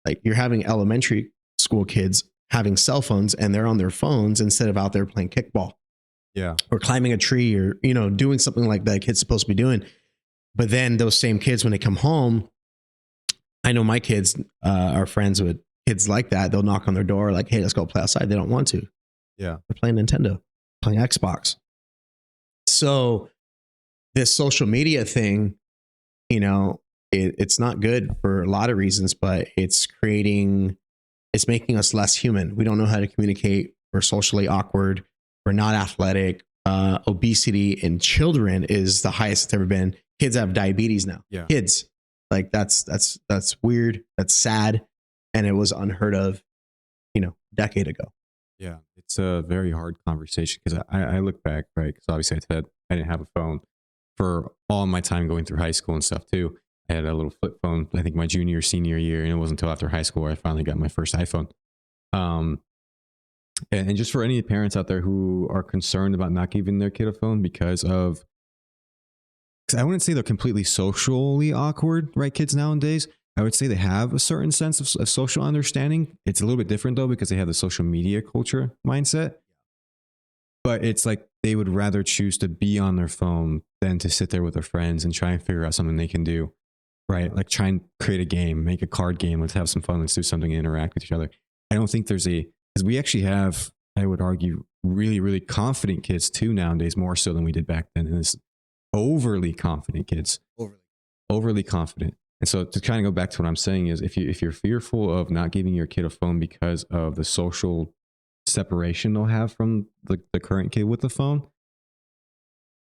Like you're having elementary school kids having cell phones and they're on their phones instead of out there playing kickball. Yeah. Or climbing a tree or, doing something like that kid's supposed to be doing. But then those same kids, when they come home, I know my kids are friends with kids like that. They'll knock on their door like, hey, let's go play outside. They don't want to. Yeah. They're playing Nintendo, playing Xbox. So this social media thing, it's not good for a lot of reasons, but it's making us less human. We don't know how to communicate. We're socially awkward. We're not athletic. Obesity in children is the highest it's ever been. Kids have diabetes now. Yeah. Kids, like that's weird. That's sad. And it was unheard of, a decade ago. Yeah. It's a very hard conversation because I look back, right? Because obviously I didn't have a phone for all my time going through high school and stuff too. I had a little flip phone, I think my junior or senior year, and it wasn't until after high school where I finally got my first iPhone. And just for any parents out there who are concerned about not giving their kid a phone because I wouldn't say they're completely socially awkward, right? Kids nowadays, I would say they have a certain sense of social understanding. It's a little bit different though, because they have the social media culture mindset. But it's like they would rather choose to be on their phone than to sit there with their friends and try and figure out something they can do, right? Like try and create a game, make a card game. Let's have some fun. Let's do something and interact with each other. I don't think because we actually have, I would argue, really, really confident kids too nowadays, more so than we did back then. And it's overly confident kids, overly confident. And so to kind of go back to what I'm saying is if you're fearful of not giving your kid a phone because of the social separation they'll have from the current kid with the phone,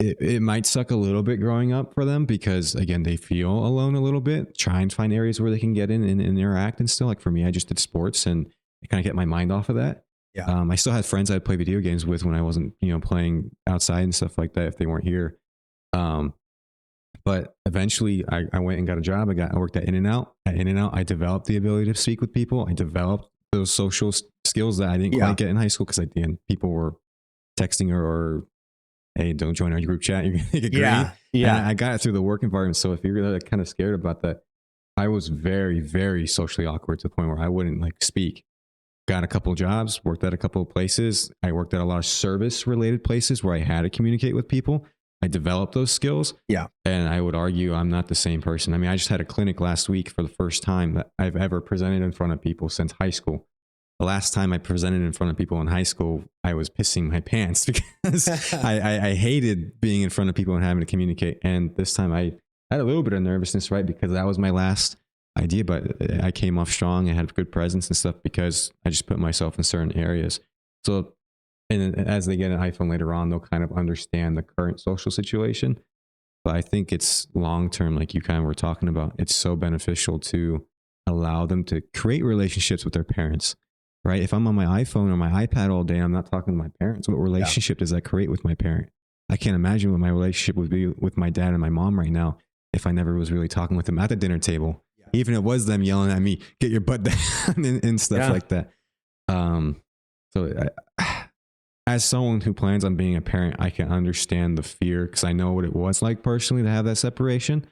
it might suck a little bit growing up for them because again, they feel alone a little bit, try and find areas where they can get in and interact and still. Like for me, I just did sports and I kind of get my mind off of that. Yeah. I still had friends I'd play video games with when I wasn't, playing outside and stuff like that if they weren't here. But eventually I went and got a job. I worked at In-N-Out. At In-N-Out, I developed the ability to speak with people. I developed those social skills that I didn't quite get in high school because people were texting or hey, don't join our group chat. You're going to get green. Yeah. And I got it through the work environment. So if you're really kind of scared about that, I was very, very socially awkward to the point where I wouldn't speak. Got a couple of jobs, worked at a couple of places. I worked at a lot of service related places where I had to communicate with people. I developed those skills. Yeah. And I would argue I'm not the same person. I mean, I just had a clinic last week for the first time that I've ever presented in front of people since high school. The last time I presented in front of people in high school, I was pissing my pants because I hated being in front of people and having to communicate. And this time I had a little bit of nervousness, right? Because that was my last idea, but I came off strong. I had good presence and stuff because I just put myself in certain areas. So, and as they get an iPhone later on, they'll kind of understand the current social situation. But I think it's long-term, like you kind of were talking about, it's so beneficial to allow them to create relationships with their parents, right? If I'm on my iPhone or my iPad all day, I'm not talking to my parents. What relationship does that create with my parent? I can't imagine what my relationship would be with my dad and my mom right now if I never was really talking with them at the dinner table. Yeah. Even if it was them yelling at me, get your butt down and stuff like that. As someone who plans on being a parent, I can understand the fear because I know what it was like personally to have that separation.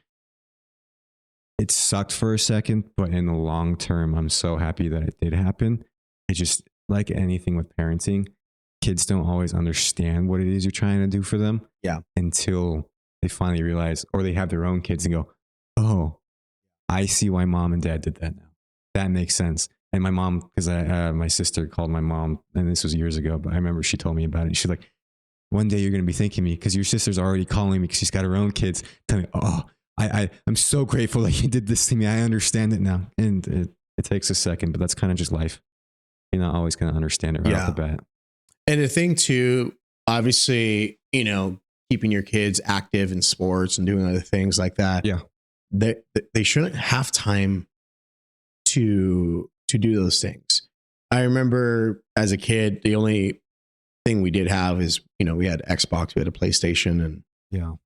It sucked for a second, but in the long term, I'm so happy that it did happen. It's just like anything with parenting, kids don't always understand what it is you're trying to do for them. Yeah. Until they finally realize, or they have their own kids and go, oh, I see why mom and dad did that now. That makes sense. And my mom, because my sister called my mom, and this was years ago, but I remember she told me about it. She's like, one day you're going to be thanking me because your sister's already calling me because she's got her own kids. Tell me, oh, I'm so grateful that you did this to me. I understand it now. And it takes a second, but that's kind of just life. You're not always going to understand it right off the bat. And the thing too, obviously, keeping your kids active in sports and doing other things like that. Yeah. They shouldn't have time to do those things. I remember as a kid, the only thing we did have is, we had Xbox, we had a PlayStation, and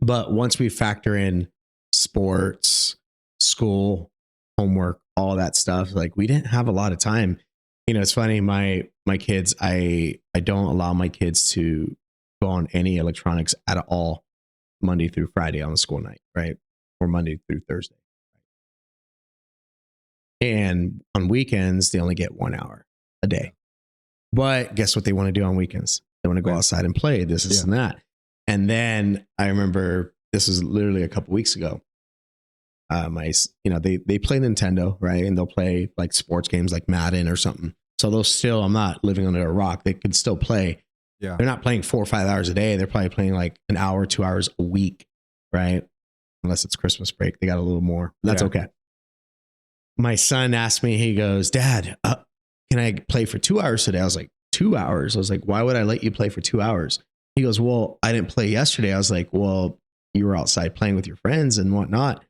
but once we factor in sports, school, homework, all that stuff. Like we didn't have a lot of time. You know, it's funny. My kids, I don't allow my kids to go on any electronics at all Monday through Friday on the school night, right? Or Monday through Thursday. And on weekends, they only get 1 hour a day. But guess what they want to do on weekends? They want to go outside and play this and that. And then I remember this was literally a couple weeks ago. They play Nintendo, right? And they'll play like sports games like Madden or something. So they'll still, I'm not living under a rock. They could still play. Yeah. They're not playing 4 or 5 hours a day. They're probably playing like an hour, 2 hours a week, right? Unless it's Christmas break. They got a little more. That's okay. My son asked me, he goes, Dad, can I play for 2 hours today? I was like, 2 hours? I was like, why would I let you play for 2 hours? He goes, well, I didn't play yesterday. I was like, well, you were outside playing with your friends and whatnot.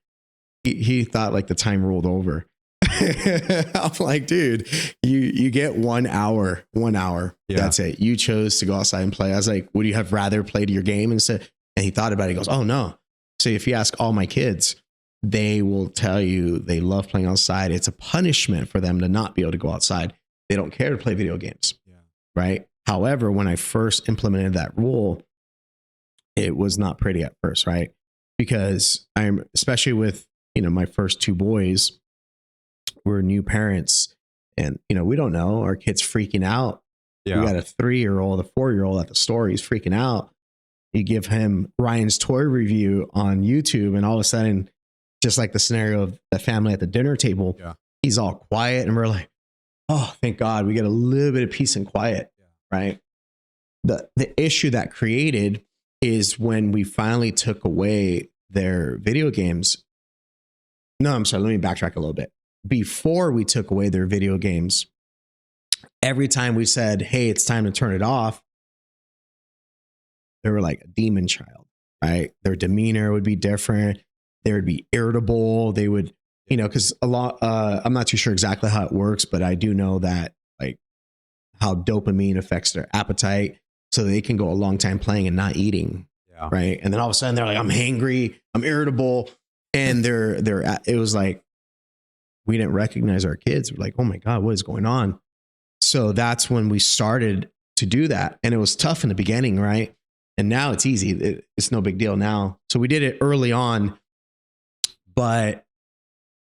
He thought like the time rolled over. I'm like, dude, you get 1 hour, 1 hour. Yeah. That's it. You chose to go outside and play. I was like, would you have rather played your game instead? And he thought about it. He goes, oh no. So if you ask all my kids, they will tell you they love playing outside. It's a punishment for them to not be able to go outside. They don't care to play video games. Yeah. Right. However, when I first implemented that rule, it was not pretty at first, right? Because I'm, especially with, my first 2 boys, we're new parents and, we don't know, our kid's freaking out. Yeah. We got a 3-year-old, a 4-year-old at the store. He's freaking out. You give him Ryan's toy review on YouTube and all of a sudden, just like the scenario of the family at the dinner table, he's all quiet and we're like, oh, thank God we get a little bit of peace and quiet, right? The issue that created is when we finally took away their video games. No, I'm sorry. Let me backtrack a little bit. Before we took away their video games, every time we said, hey, it's time to turn it off, they were like a demon child, right? Their demeanor would be different. They would be irritable. They would, because a lot, I'm not too sure exactly how it works, but I do know that like how dopamine affects their appetite. So they can go a long time playing and not eating. Yeah. Right. And then all of a sudden they're like, I'm hangry, I'm irritable. And it was like, we didn't recognize our kids. We're like, oh my God, what is going on? So that's when we started to do that. And it was tough in the beginning, right? And now it's easy. It's no big deal now. So we did it early on. But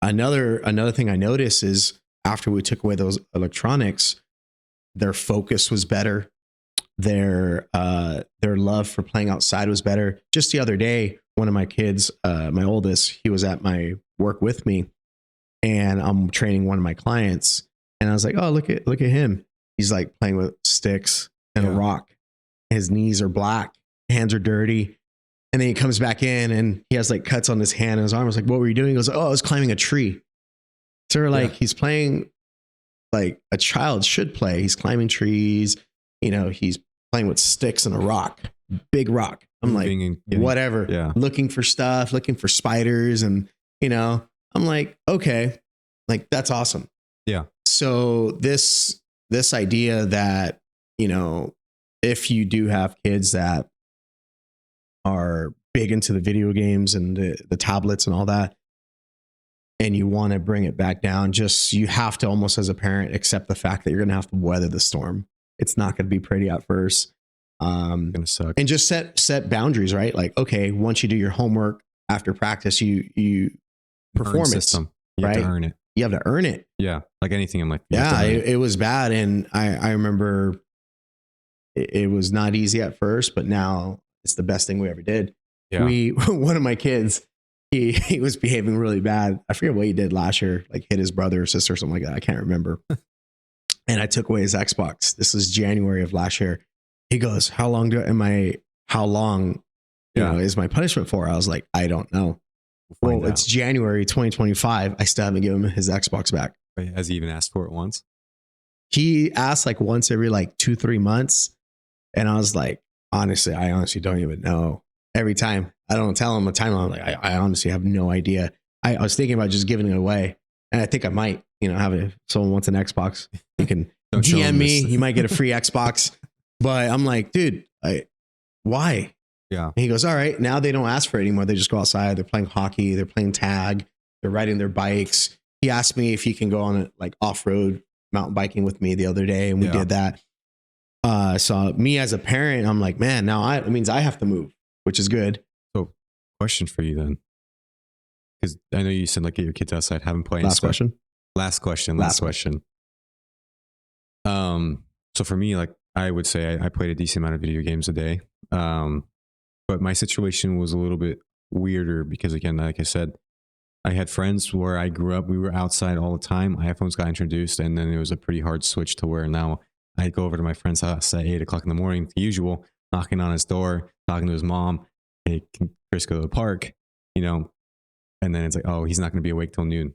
another thing I noticed is after we took away those electronics, their focus was better. Their love for playing outside was better. Just the other day, one of my kids, my oldest, he was at my work with me and I'm training one of my clients. And I was like, oh, look at him. He's like playing with sticks and a rock. His knees are black, hands are dirty. And then he comes back in and he has like cuts on his hand and his arm. I was like, what were you doing? He goes, oh, I was climbing a tree. So we're like, he's playing like a child should play. He's climbing trees. He's playing with sticks and a rock, big rock. I'm like, whatever, looking for stuff, looking for spiders. And, I'm like, okay, like that's awesome. Yeah. So this idea that, if you do have kids that are big into the video games and the tablets and all that, and you want to bring it back down, you have to almost as a parent accept the fact that you're going to have to weather the storm. It's not going to be pretty at first. Going to suck. And just set boundaries, right? Like, okay, once you do your homework after practice, you performance, you right? have to earn it. You have to earn it. Yeah. Like anything in life. It was bad. And I remember it was not easy at first, but now it's the best thing we ever did. Yeah. One of my kids, he was behaving really bad. I forget what he did last year, like hit his brother or sister or something like that. I can't remember. And I took away his Xbox. This was January of last year. He goes, how long is my punishment for? I was like, I don't know. Well, it's January 2025. I still haven't given him his Xbox back. Has he even asked for it once? He asked like once every like 2-3 months. And I was like, I honestly don't even know. Every time I don't tell him a timeline. I'm like, I honestly have no idea. I was thinking about just giving it away. And I think I might, have it. If someone wants an Xbox, you can DM me. You might get a free Xbox. But I'm like, dude, why? Yeah. And he goes, all right, now they don't ask for it anymore. They just go outside. They're playing hockey. They're playing tag. They're riding their bikes. he asked me if he can go on like off-road mountain biking with me the other day, and we did that. So me as a parent, I'm like, man, now it means I have to move, which is good. So question for you then, because I know you said like get your kids outside, have them play. Last question. So for me, like I would say I played a decent amount of video games a day. But my situation was a little bit weirder because again, like I said, I had friends where I grew up, we were outside all the time. iPhones got introduced, and then it was a pretty hard switch to where now I go over to my friend's house at 8 o'clock in the morning, the usual, knocking on his door, talking to his mom. Hey, can Chris go to the park? You know, and then it's like, oh, he's not going to be awake till noon.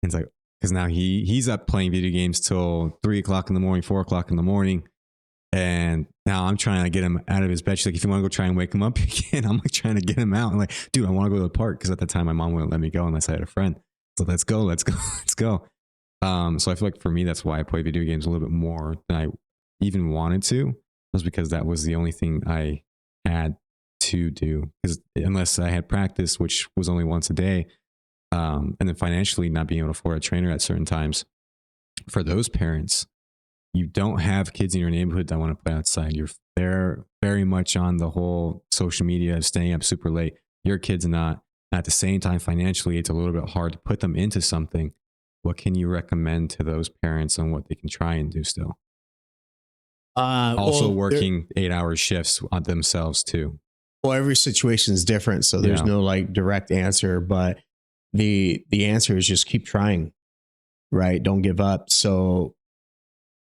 And it's like, because now he's up playing video games till 3 o'clock in the morning, 4 o'clock in the morning. And now I'm trying to get him out of his bed. She's like, if you want to go try and wake him up, you can. I'm like trying to get him out. I'm like, dude, I want to go to the park. Because at the time, my mom wouldn't let me go unless I had a friend. So let's go. So I feel like for me, that's why I play video games a little bit more than I even wanted to. Was because that was the only thing I had to do. Because unless I had practice, which was only once a day, and then financially not being able to afford a trainer at certain times, for those parents, you don't have kids in your neighborhood that want to play outside. They're very much on the whole social media, staying up super late. Your kid's not. At the same time, financially, it's a little bit hard to put them into something. What can you recommend to those parents on what they can try and do still? Also working 8-hour shifts on themselves too. Well, every situation is different. So there's no like direct answer, but the answer is just keep trying, right? Don't give up. So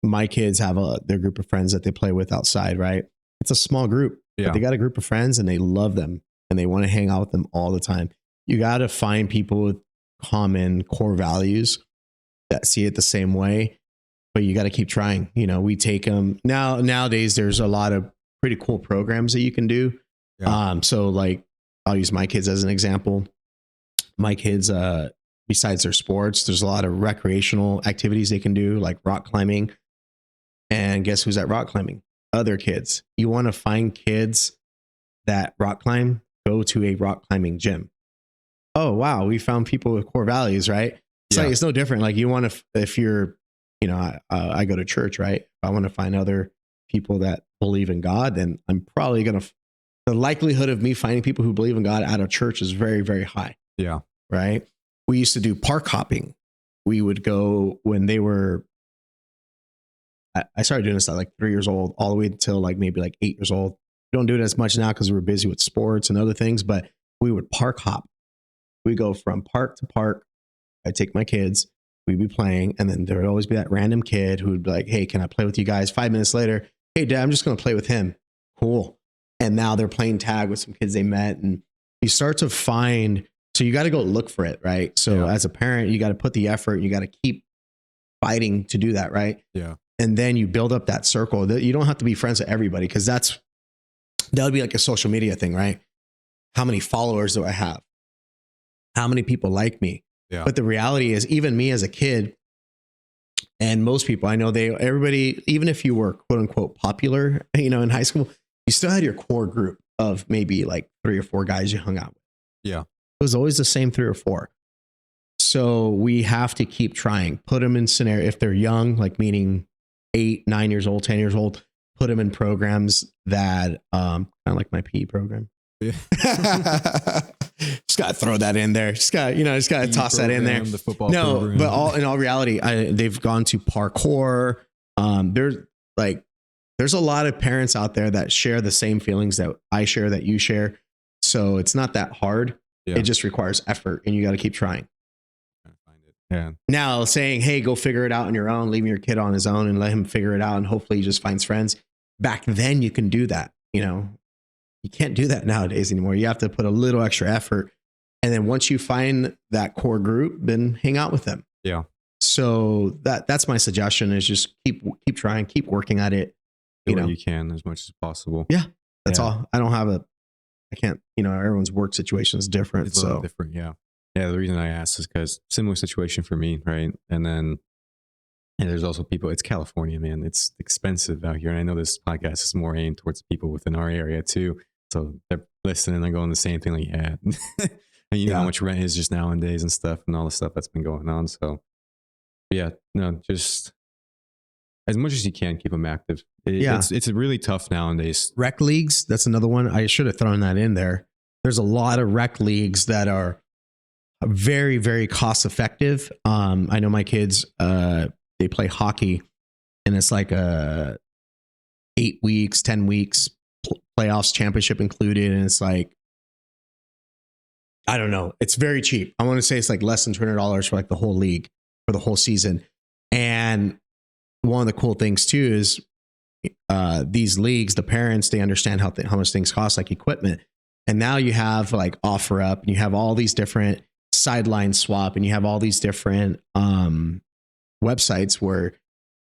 my kids have their group of friends that they play with outside, right? It's a small group, but they got a group of friends and they love them and they want to hang out with them all the time. You got to find people with common core values that see it the same way, but you got to keep trying. You know, we take them nowadays. There's a lot of pretty cool programs that you can do. So like, I'll use my kids as an example. My kids, besides their sports, there's a lot of recreational activities they can do, like rock climbing. And guess who's at rock climbing? Other kids. You want to find kids that rock climb, go to a rock climbing gym. Oh, wow. We found people with core values, right? It's like, it's no different. Like you want to, if you're, you know, I go to church, right? If I want to find other people that believe in God, then I'm probably going to, the likelihood of me finding people who believe in God out of church is very, very high. Yeah. Right. We used to do park hopping. We would go when they were, I started doing this at like 3 years old, all the way until like maybe like 8 years old. We don't do it as much now because we're busy with sports and other things, but we would park hop. We go from park to park. I'd take my kids, we'd be playing, and then there would always be that random kid who would be like, hey, can I play with you guys? 5 minutes later, hey, Dad, I'm just going to play with him. Cool. And now they're playing tag with some kids they met. And you start to find, so you got to go look for it, right? So as a parent, you got to put the effort, you got to keep fighting to do that, right? Yeah. And then you build up that circle. You don't have to be friends with everybody because that would be like a social media thing, right? How many followers do I have? How many people like me? Yeah. But the reality is, even me as a kid, and most people I know, everybody, even if you were quote unquote popular, you know, in high school, you still had your core group of maybe like 3 or 4 guys you hung out with. Yeah. It was always the same 3 or 4. So we have to keep trying, put them in scenario. If they're young, like meaning 8, 9 years old, 10 years old, put them in programs that, kind of like my PE program. Yeah. Just got to throw that in there. Just got to toss that in there. The football program. But in all reality, they've gone to parkour. There's a lot of parents out there that share the same feelings that I share, that you share. So it's not that hard. Yeah. It just requires effort, and you got to keep trying. Yeah. Now saying, hey, go figure it out on your own, leaving your kid on his own and let him figure it out, and hopefully he just finds friends. Back then you can do that. You know, you can't do that nowadays anymore. You have to put a little extra effort. And then once you find that core group, then hang out with them. Yeah. So that's my suggestion, is just keep trying, keep working at it. You can as much as possible. Yeah. That's all. I can't, everyone's work situation is different. It's a little different. Yeah. Yeah, the reason I asked is because similar situation for me, right? And there's also people, it's California, man. It's expensive out here. And I know this podcast is more aimed towards people within our area too. So they're listening and going the same thing like, yeah, And you know how much rent is just nowadays and stuff, and all the stuff that's been going on. So yeah, no, just as much as you can, keep them active. It's really tough nowadays. Rec leagues, that's another one. I should have thrown that in there. There's a lot of rec leagues that are very, very cost effective. I know my kids, they play hockey, and it's like 8 weeks, 10 weeks, playoffs, championship included. And it's like, I don't know. It's very cheap. I want to say it's like less than $200 for like the whole league for the whole season. And one of the cool things too is these leagues, the parents, they understand how much things cost, like equipment. And now you have like OfferUp, and you have all these different sideline swap, and you have all these different websites where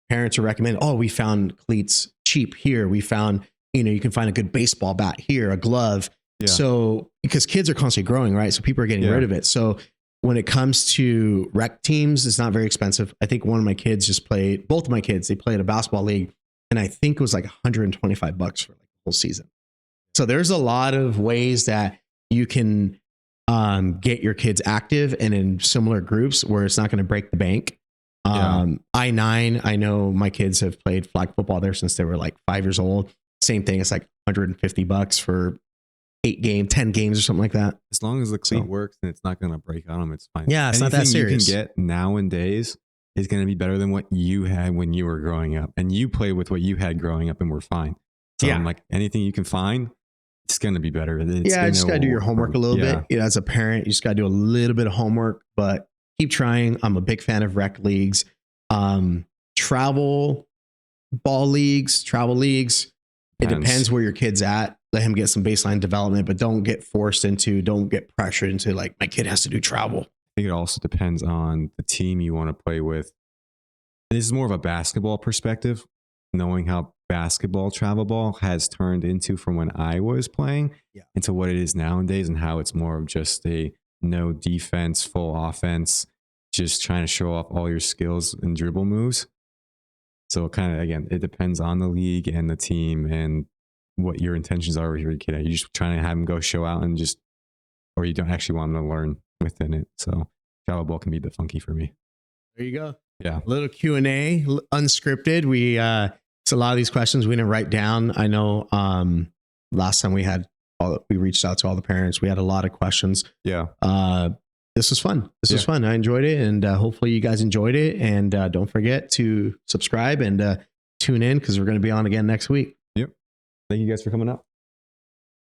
parents are recommending, oh, we found cleats cheap here. We found, you can find a good baseball bat here, a glove. Yeah. So because kids are constantly growing, right? So people are getting rid of it. So when it comes to rec teams, it's not very expensive. I think one of my kids both of my kids, they played a basketball league, and I think it was like $125 for like the whole season. So there's a lot of ways that you can get your kids active and in similar groups where it's not going to break the bank. I-9, I know my kids have played flag football there since they were like 5 years old. Same thing. It's like $150 for 10 games or something like that. As long as the cleat works and it's not going to break on them, it's fine. Yeah, it's not that serious. You can get nowadays is going to be better than what you had when you were growing up, and you played with what you had growing up and we're fine. So I'm like, anything you can find, it's going to be better. You just got to do your homework a little bit. As a parent, you just got to do a little bit of homework, but keep trying. I'm a big fan of rec leagues, travel leagues. It depends where your kid's at. Let him get some baseline development, but don't get pressured into like, my kid has to do travel. I think it also depends on the team you want to play with. This is more of a basketball perspective, knowing how basketball travel ball has turned into from when I was playing into what it is nowadays, and how it's more of just a no defense, full offense, just trying to show off all your skills and dribble moves. So kind of, again, it depends on the league and the team and what your intentions are with your kid. Are you just trying to have them go show out and or you don't actually want them to learn within it? So travel ball can be a bit funky for me. There you go. Yeah. A little Q&A, unscripted. It's a lot of these questions we didn't write down. I know last time we reached out to all the parents. We had a lot of questions. Yeah. This was fun. This was fun. I enjoyed it, and hopefully you guys enjoyed it. And don't forget to subscribe and tune in, because we're going to be on again next week. Yep. Thank you guys for coming out.